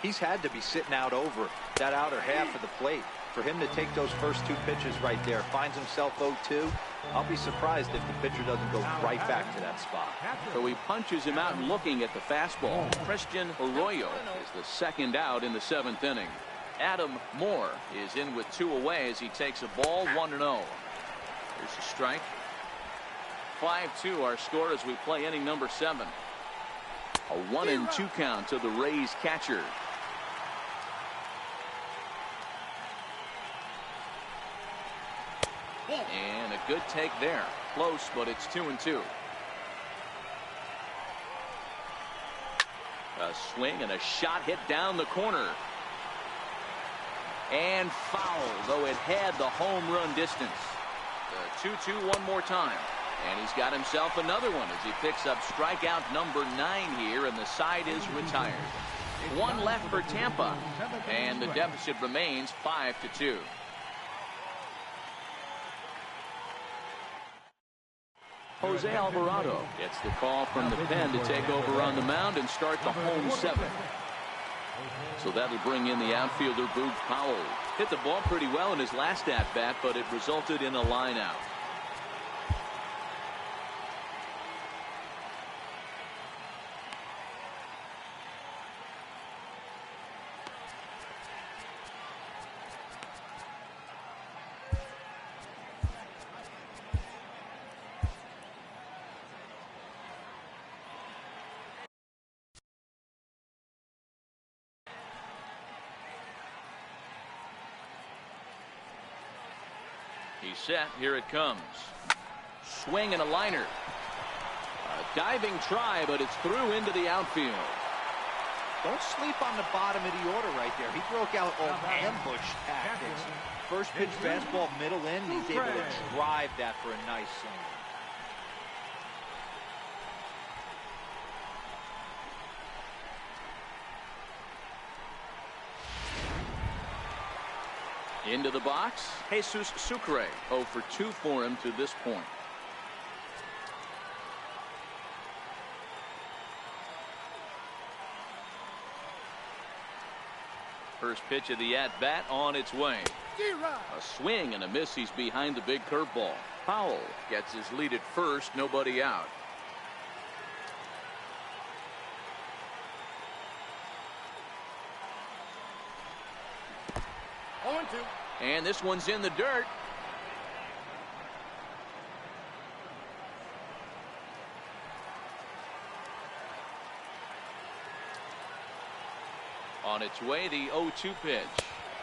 He's had to be sitting out over that outer half of the plate. For him to take those first 2 pitches right there, finds himself 0-2. I'll be surprised if the pitcher doesn't go right back to that spot. So he punches him out looking at the fastball. Christian Arroyo is the 2nd out in the 7th inning. Adam Moore is in with 2 away as he takes a ball 1-0. Here's a strike. 5-2 our score as we play inning number 7. A 1-2 count to the Rays catcher. And a good take there. Close, but it's 2-2. A swing and a shot hit down the corner. And foul, though it had the home run distance. The 2-2 one more time. And he's got himself another one as he picks up strikeout number 9 here, and the side is retired. 1 left for Tampa, and the deficit remains 5-2. Jose Alvarado gets the call from the pen to take over on the mound and start the home 7th. So that'll bring in the outfielder Boog Powell. Hit the ball pretty well in his last at-bat, but it resulted in a line out. He's set. Here it comes. Swing and a liner. A diving try, but it's through into the outfield. Don't sleep on the bottom of the order right there. He broke out all ambush tactics. First pitch fastball middle in. He's able to drive that for a nice single. Into the box, Jesus Sucre. 0 for 2 for him to this point. First pitch of the at-bat on its way. A swing and a miss. He's behind the big curveball. Powell gets his lead at first. Nobody out. And this one's in the dirt. On its way, the 0-2 pitch.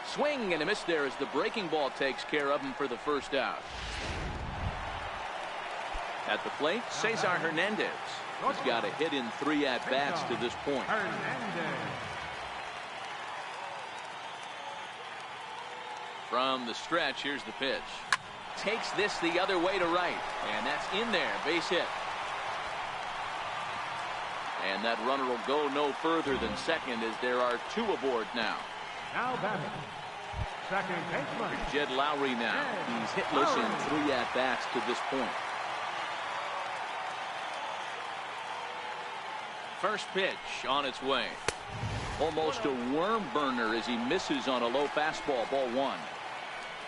Swing and a miss there as the breaking ball takes care of him for the first out. At the plate, Cesar Hernandez. He's got a hit in 3 at-bats to this point. From the stretch, here's the pitch. Takes this the other way to right. And that's in there. Base hit. And that runner will go no further than second as there are 2 aboard now. Now batting, second baseman. Jed Lowry now. He's hitless in 3 at-bats to this point. First pitch on its way. Almost a worm burner as he misses on a low fastball. Ball 1.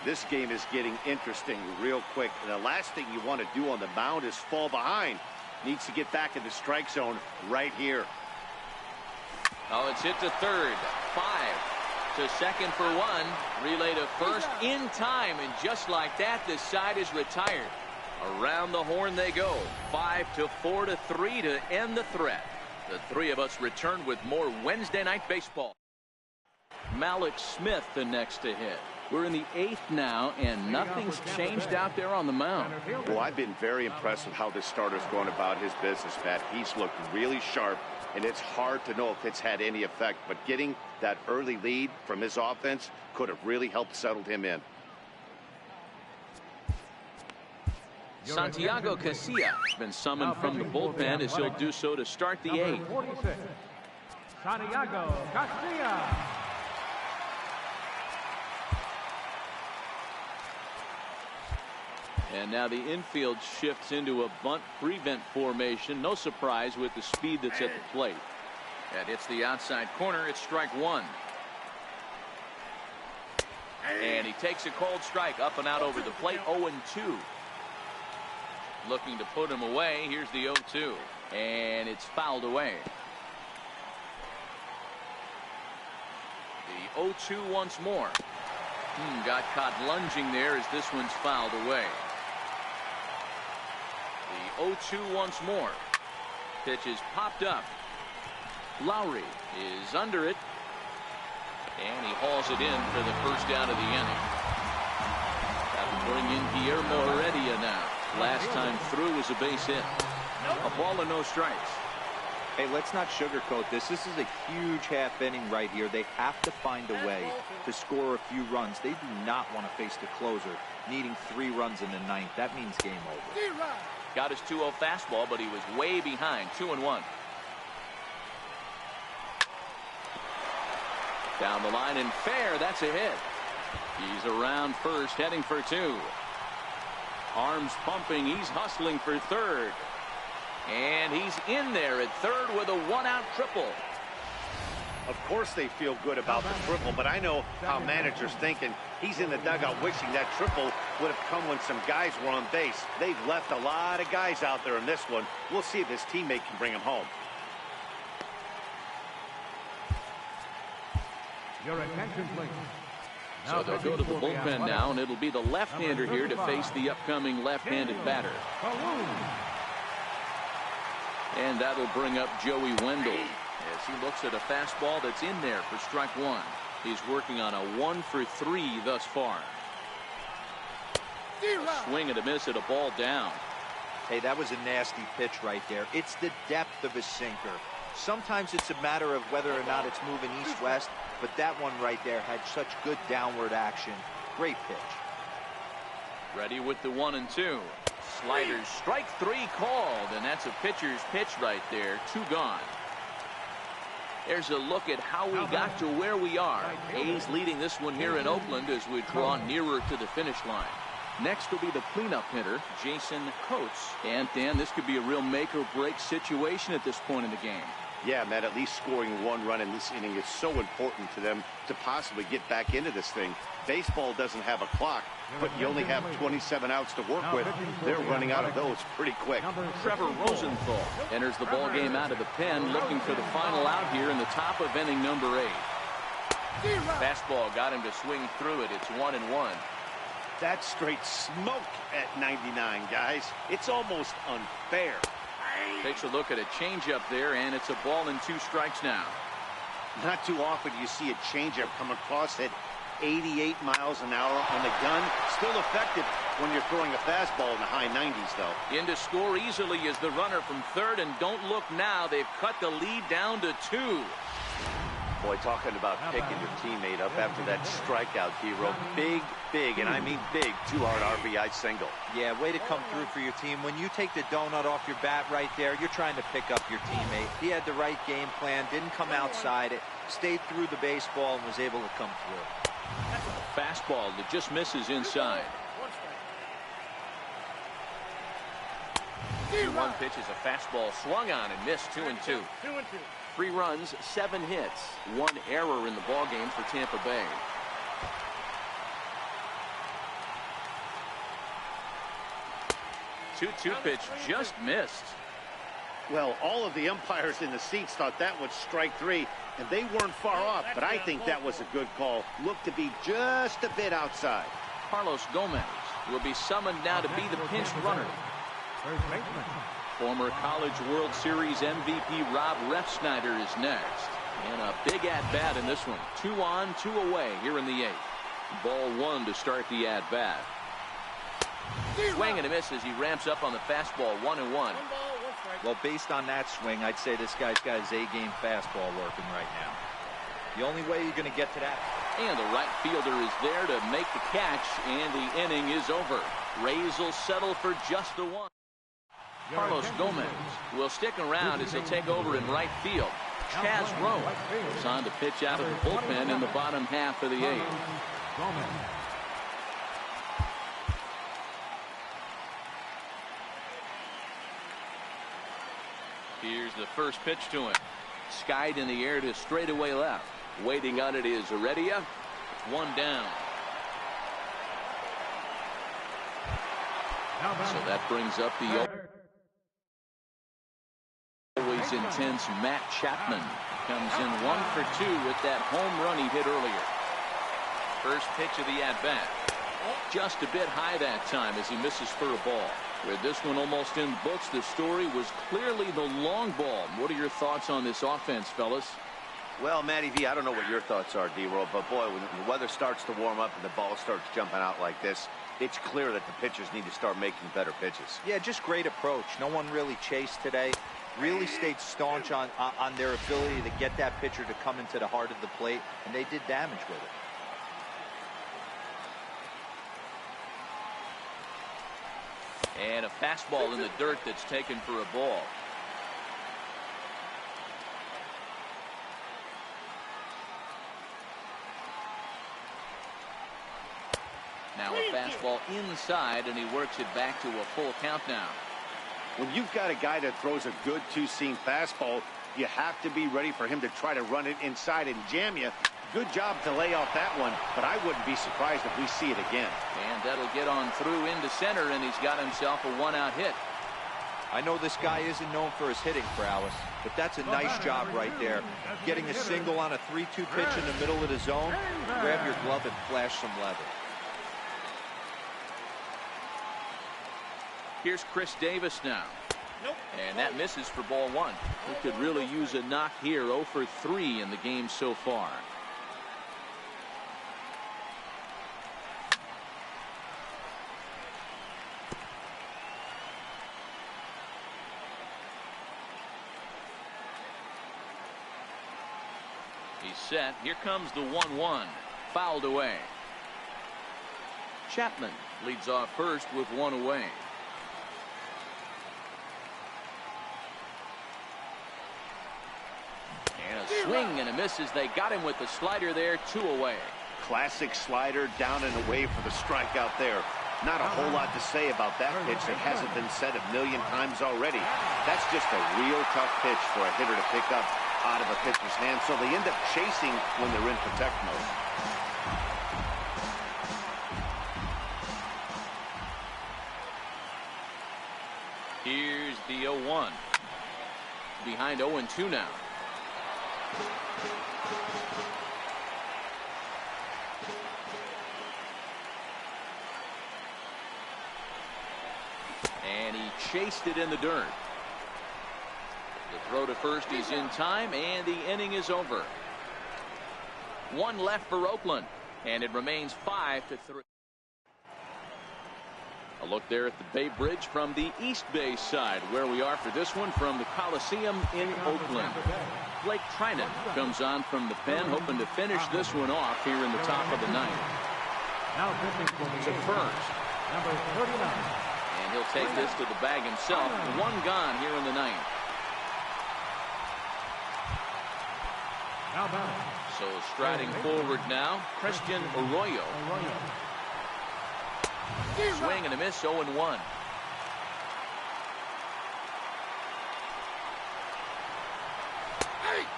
This game is getting interesting real quick. And the last thing you want to do on the mound is fall behind. Needs to get back in the strike zone right here. Oh, it's hit to third. 5 to second for 1. Relay to first in time, and just like that, the side is retired. Around the horn they go. 5 to 4 to 3 to end the threat. The three of us return with more Wednesday night baseball. Malik Smith the next to hit. We're in the 8th now, and nothing's changed out there on the mound. Well, I've been very impressed with how this starter's going about his business, Pat. He's looked really sharp, and it's hard to know if it's had any effect. But getting that early lead from his offense could have really helped settle him in. Santiago Casilla has been summoned from the bullpen as he'll do so to start the 8th. 46, Santiago Casilla. And now the infield shifts into a bunt prevent formation. No surprise with the speed that's at the plate. That hits the outside corner. It's strike 1. And he takes a cold strike up and out over the plate. 0-2. Looking to put him away. Here's the 0-2. And it's fouled away. The 0-2 once more. Got caught lunging there as this one's fouled away. The 0-2 once more. Pitch is popped up. Lowe is under it. And he hauls it in for the first out of the inning. That'll bring in Guillermo Heredia now. Last time through was a base hit. A ball and no strikes. Hey, let's not sugarcoat this. This is a huge half inning right here. They have to find a way to score a few runs. They do not want to face the closer, needing 3 runs in the 9th. That means game over. Got his 2-0 fastball, but he was way behind. 2-1. Down the line and fair. That's a hit. He's around first, heading for 2. Arms pumping. He's hustling for third. And he's in there at third with a 1-out triple. Of course they feel good about the triple, but I know how managers think, and he's in the dugout wishing that triple would have come when some guys were on base. They've left a lot of guys out there in this one. We'll see if his teammate can bring him home. Your attention, please. So they'll go to the bullpen now, and it'll be the left-hander here to face the upcoming left-handed batter. And that'll bring up Joey Wendell as he looks at a fastball that's in there for strike 1. He's working on a 1 for 3 thus far. A swing and a miss at a ball down. Hey, that was a nasty pitch right there. It's the depth of a sinker. Sometimes it's a matter of whether or not it's moving east-west, but that one right there had such good downward action. Great pitch. Ready with the 1-2. Sliders, strike 3 called, and that's a pitcher's pitch right there. 2 gone. There's a look at how we got to where we are. A's leading this one here in Oakland as we draw nearer to the finish line. Next will be the cleanup hitter, Jason Coates. And Dan, this could be a real make or break situation at this point in the game. Yeah, Matt, at least scoring 1 run in this inning is so important to them to possibly get back into this thing. Baseball doesn't have a clock, but you only have 27 outs to work with. They're running out of those pretty quick. Trevor Rosenthal enters the ball game out of the pen, looking for the final out here in the top of inning number 8. Fastball got him to swing through it. It's 1-1. That's straight smoke at 99, guys. It's almost unfair. Takes a look at a changeup there, and it's a ball and 2 strikes now. Not too often you see a changeup come across at 88 miles an hour on the gun. Still effective when you're throwing a fastball in the high 90s, though. In to score easily is the runner from third, and don't look now. They've cut the lead down to 2. Boy, talking about picking your teammate up after that strikeout, Hero. Big, and I mean big, 2-hard RBI single. Yeah, way to come through for your team. When you take the donut off your bat right there, you're trying to pick up your teammate. He had the right game plan, didn't come outside it, stayed through the baseball, and was able to come through. Fastball that just misses inside. 1 pitch is a fastball swung on and missed. 2-2. 3 runs, 7 hits, 1 error in the ballgame for Tampa Bay. Two pitch just missed. Well, all of the umpires in the seats thought that was strike three, and they weren't far off, but I think that was a good call. Looked to be just a bit outside. Carlos Gomez will be summoned now to be the pinch runner. Former College World Series MVP Rob Refsnyder is next. And a big at-bat in this one. 2 on, 2 away here in the 8th. Ball 1 to start the at-bat. Swing and a miss as he ramps up on the fastball. 1-1. Well, based on that swing, I'd say this guy's got his A-game fastball working right now. The only way you're going to get to that. And the right fielder is there to make the catch, and the inning is over. Rays will settle for just the 1. Carlos Gomez will stick around as he'll take over in right field. Chaz Rowe is on to pitch out of the bullpen in the bottom half of the 8th. Here's the first pitch to him. Skied in the air to straightaway left. Waiting on it is Heredia. 1 down. So that brings up the always intense Matt Chapman. Comes in 1 for 2 with that home run he hit earlier. First pitch of the at-bat. Just a bit high that time as he misses for a ball. With this one almost in books, the story was clearly the long ball. What are your thoughts on this offense, fellas? Well, Matty V, I don't know what your thoughts are, D-Roll, but boy, when the weather starts to warm up and the ball starts jumping out like this, it's clear that the pitchers need to start making better pitches. Yeah, just great approach. No one really chased today. Really stayed staunch on their ability to get that pitcher to come into the heart of the plate, and they did damage with it. And a fastball in the dirt that's taken for a ball. Now a fastball inside, and he works it back to a full count now. When you've got a guy that throws a good two-seam fastball, you have to be ready for him to try to run it inside and jam you. Good job to lay off that one, but I wouldn't be surprised if we see it again. And that'll get on through into center, and he's got himself a 1-out hit. I know this guy isn't known for his hitting prowess, but that's a nice job right there. Getting a single on a 3-2 pitch in the middle of the zone, grab your glove and flash some leather. Here's Chris Davis now. And that misses for ball 1. He could really use a knock here. 0 for 3 in the game so far. He's set. Here comes the 1-1. Fouled away. Chapman leads off first with 1 away. And a swing and a miss as they got him with the slider there. 2 away. Classic slider down and away for the strikeout there. Not a whole lot to say about that pitch that hasn't been said a million times already. That's just a real tough pitch for a hitter to pick up out of a pitcher's hand, so they end up chasing when they're in protect mode. Here's the 0-1. Behind 0-2 now. And he chased it in the dirt. The throw to first is in time, and the inning is over. 1 left for Oakland, and it remains 5-3. A look there at the Bay Bridge from the East Bay side, where we are for this one from the Coliseum in Oakland. Blake Trinan comes on from the pen, hoping to finish this one off here in the top of the 9th. Now pitching for To first. number 39. And he'll take this to the bag himself. 1 gone here in the 9th. Now batting. So striding forward now, Christian Arroyo. Swing and a miss, 0-1.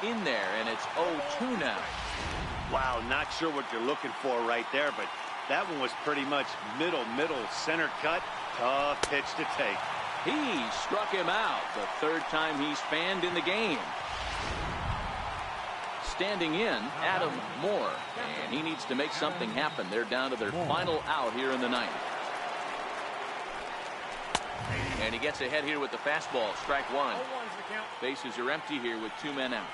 In there, and it's 0-2 now. Wow, not sure what you're looking for right there, but that one was pretty much middle, center cut. Tough pitch to take. He struck him out, the third time he's fanned in the game. Standing in, Adam Moore, and he needs to make something happen. They're down to their final out here in the ninth. And he gets ahead here with the fastball. Strike one. Bases are empty here with 2 men out.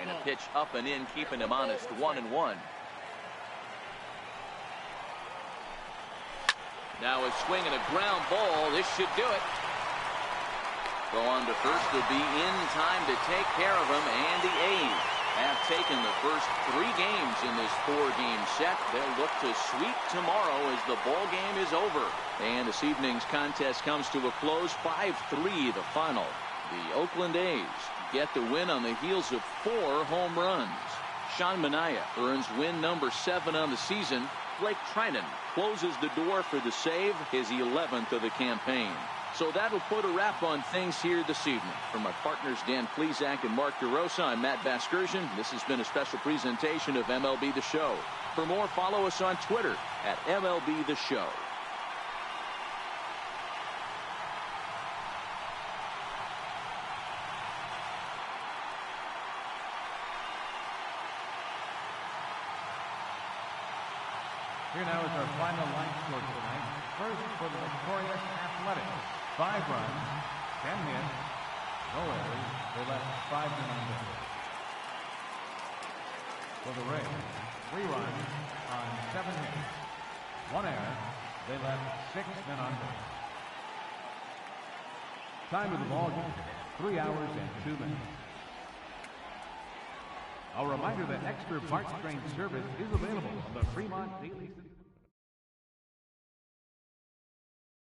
And a pitch up and in, keeping him honest. 1-1. Now a swing and a ground ball. This should do it. Throw on to first will be in time to take care of him, and the A's have taken the first 3 games in this 4-game set. They'll look to sweep tomorrow as the ball game is over. And this evening's contest comes to a close. 5-3 the final. The Oakland A's get the win on the heels of 4 home runs. Sean Manaea earns win number 7 on the season. Blake Trinan closes the door for the save, his 11th of the campaign. So that'll put a wrap on things here this evening. For my partners Dan Plesac and Mark DeRosa, I'm Matt Vasgersian. This has been a special presentation of MLB The Show. For more, follow us on Twitter at MLB The Show. Here now is our final line score tonight. First for the victorious Athletics. 5 runs, 10 hits, no errors. They left 5 men on base. For the Rays, 3 runs on 7 hits, 1 error. They left 6 men on base. Time of the ball game, 3 hours and 2 minutes. A reminder that extra parts train service is available on the Fremont Daily.